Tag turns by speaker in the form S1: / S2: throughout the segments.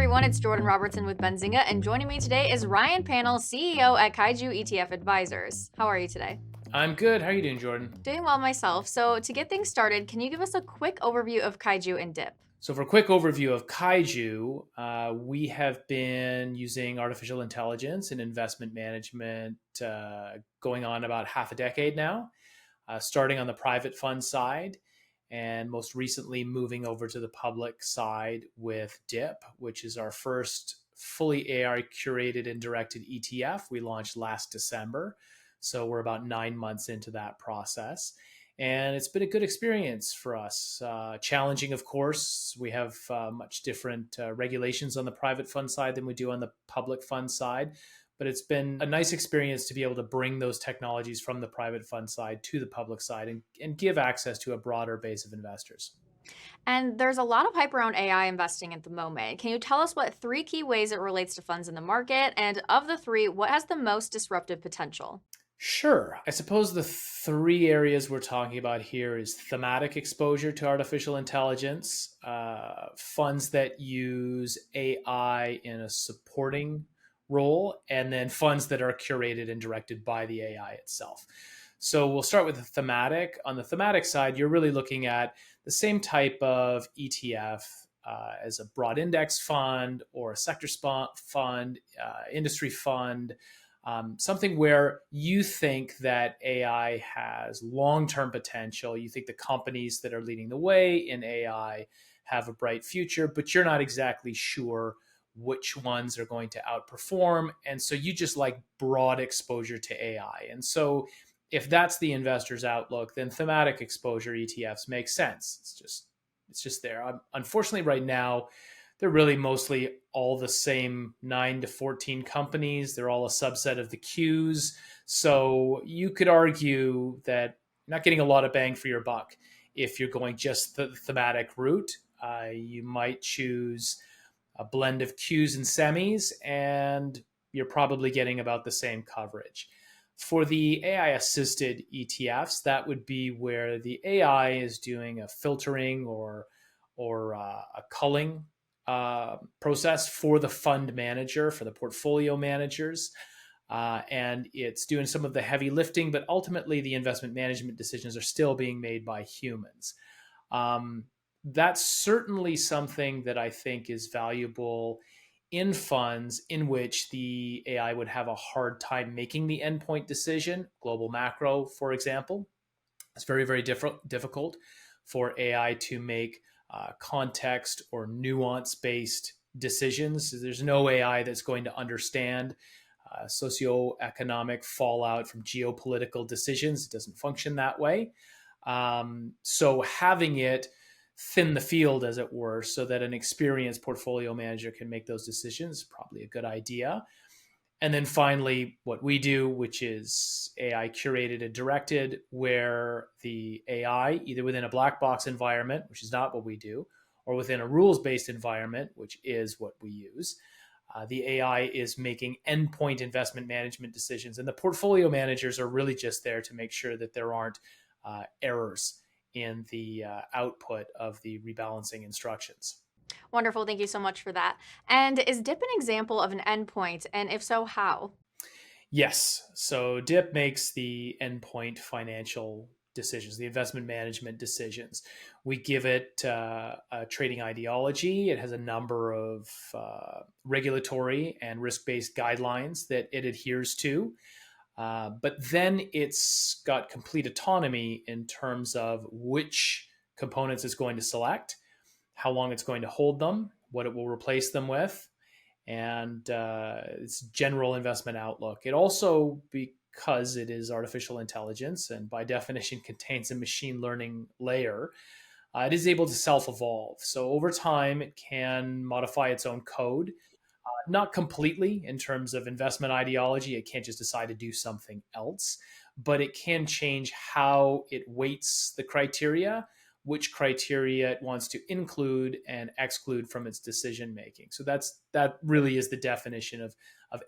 S1: everyone, it's Jordan Robertson with Benzinga, and joining me today is Ryan Pannell, CEO at Kaiju ETF Advisors. How are you today?
S2: I'm good. How are you doing, Jordan?
S1: Doing well myself. So, to get things started, can you give us a quick overview of Kaiju and DIP?
S2: So, for a quick overview of Kaiju, we have been using artificial intelligence and investment management going on about half a decade now, starting on the private fund side, and most recently moving over to the public side with DIP, which is our first fully AI curated and directed ETF. We launched last December. So, we're about 9 months into that process. And it's been a good experience for us. Challenging, of course. We have much different regulations on the private fund side than we do on the public fund side. But it's been a nice experience to be able to bring those technologies from the private fund side to the public side and give access to a broader base of investors.
S1: And there's a lot of hype around AI investing at the moment. Can you tell us what three key ways it relates to funds in the market? And of the three, what has the most disruptive potential?
S2: Sure. I suppose the three areas we're talking about here is thematic exposure to artificial intelligence, funds that use AI in a supporting role, and then funds that are curated and directed by the AI itself. So we'll start with the thematic. On the thematic side, you're really looking at the same type of ETF as a broad index fund or a sector fund, industry fund, something where you think that AI has long term potential. You think the companies that are leading the way in AI have a bright future, but you're not exactly sure which ones are going to outperform. And so you just like broad exposure to AI. And so if that's the investor's outlook, then thematic exposure ETFs make sense. It's just there. Unfortunately, right now, they're really mostly all the same 9 to 14 companies. They're all a subset of the Qs. So you could argue that you're not getting a lot of bang for your buck if you're going just the thematic route. You might choose a blend of Qs and semis, and you're probably getting about the same coverage. For the AI assisted ETFs, that would be where the AI is doing a filtering or a culling process for the fund manager, for the portfolio managers. And it's doing some of the heavy lifting, but ultimately the investment management decisions are still being made by humans. That's certainly something that I think is valuable in funds in which the AI would have a hard time making the endpoint decision. Global macro, for example, it's very, very difficult for AI to make context or nuance based decisions. There's no AI that's going to understand socioeconomic fallout from geopolitical decisions. It doesn't function that way. So having it thin the field, as it were, so that an experienced portfolio manager can make those decisions is probably a good idea. And then finally, what we do, which is AI curated and directed, where the AI, either within a black box environment, which is not what we do, or within a rules based environment, which is what we use, the AI is making endpoint investment management decisions. And the portfolio managers are really just there to make sure that there aren't errors in the output of the rebalancing instructions.
S1: Wonderful. Thank you so much for that. And is DIP an example of an endpoint? And if so, how?
S2: Yes. So DIP makes the endpoint financial decisions, the investment management decisions. We give it a trading ideology. It has a number of regulatory and risk based guidelines that it adheres to. But then it's got complete autonomy in terms of which components it's going to select, how long it's going to hold them, what it will replace them with, and its general investment outlook. It also, because it is artificial intelligence and by definition contains a machine learning layer, it is able to self evolve. So over time, it can modify its own code. Not completely in terms of investment ideology. It can't just decide to do something else, but it can change how it weights the criteria, which criteria it wants to include and exclude from its decision making. So that really is the definition of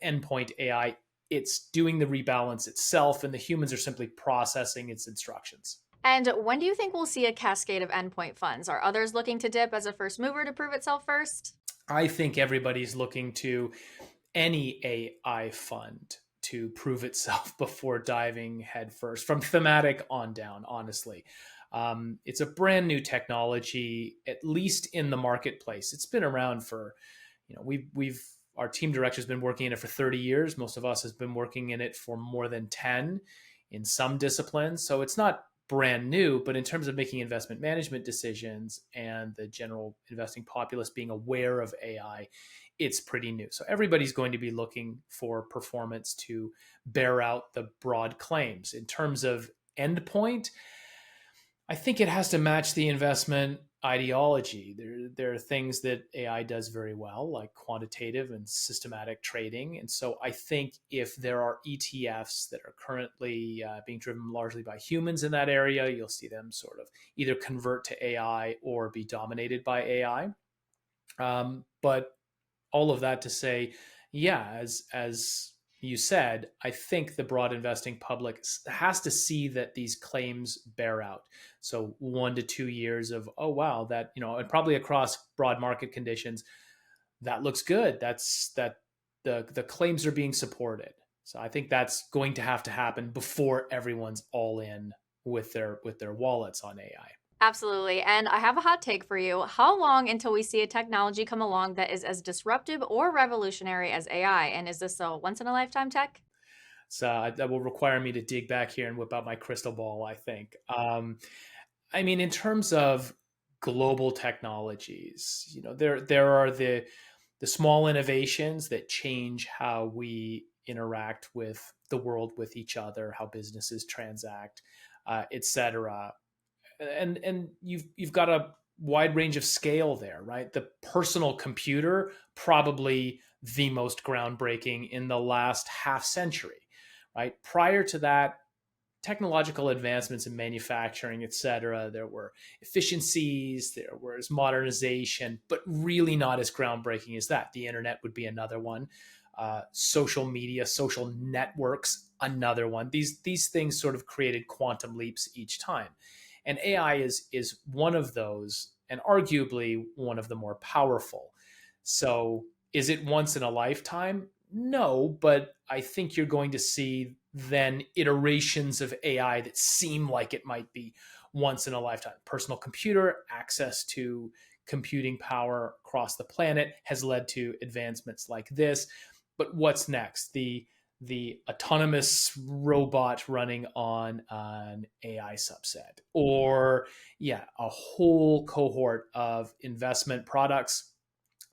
S2: endpoint AI. It's doing the rebalance itself, and the humans are simply processing its instructions.
S1: And when do you think we'll see a cascade of endpoint funds? Are others looking to DIP as a first mover to prove itself first?
S2: I think everybody's looking to any AI fund to prove itself before diving headfirst, from thematic on down, honestly. It's a brand new technology, at least in the marketplace. It's been around for, our team director has been working in it for 30 years. Most of us has been working in it for more than 10 in some disciplines. So it's not brand new, but in terms of making investment management decisions and the general investing populace being aware of AI, it's pretty new. So everybody's going to be looking for performance to bear out the broad claims. In terms of endpoint, I think it has to match the investment ideology. There are things that AI does very well, like quantitative and systematic trading. And so I think if there are ETFs that are currently being driven largely by humans in that area, you'll see them sort of either convert to AI or be dominated by AI. But all of that to say, yeah, as you said, I think the broad investing public has to see that these claims bear out. So 1 to 2 years of, oh wow, that, and probably across broad market conditions, that looks good. The claims are being supported. So I think that's going to happen before everyone's all in with their wallets on AI.
S1: Absolutely. And I have a hot take for you. How long until we see a technology come along that is as disruptive or revolutionary as AI? And is this a once in a lifetime tech?
S2: So that will require me to dig back here and whip out my crystal ball, I think. I mean, in terms of global technologies, there are the small innovations that change how we interact with the world, with each other, how businesses transact, etc. And you've got a wide range of scale there, right? The personal computer, probably the most groundbreaking in the last half century, right? Prior to that, technological advancements in manufacturing, et cetera, there were efficiencies, there was modernization, but really not as groundbreaking as that. The internet would be another one. Social media, social networks, another one. These things sort of created quantum leaps each time. And AI is one of those, and arguably one of the more powerful. So is it once in a lifetime? No, but I think you're going to see then iterations of AI that seem like it might be once in a lifetime. Personal computer, access to computing power across the planet has led to advancements like this. But what's next? The autonomous robot running on an AI subset, or a whole cohort of investment products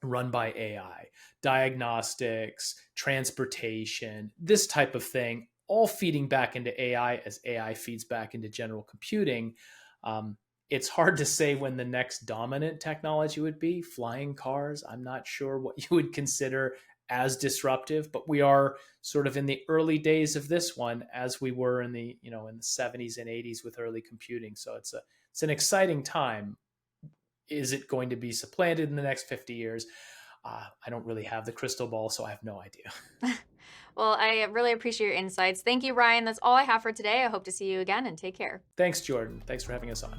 S2: run by AI, diagnostics, transportation, this type of thing, all feeding back into AI as AI feeds back into general computing. It's hard to say when the next dominant technology would be. Flying cars, I'm not sure what you would consider as disruptive, but we are sort of in the early days of this one, as we were in the 70s and 80s with early computing. So it's an exciting time. Is it going to be supplanted in the next 50 years? I don't really have the crystal ball, so I have no idea.
S1: Well, I really appreciate your insights. Thank you, Ryan. That's all I have for today. I hope to see you again and take care.
S2: Thanks, Jordan. Thanks for having us on.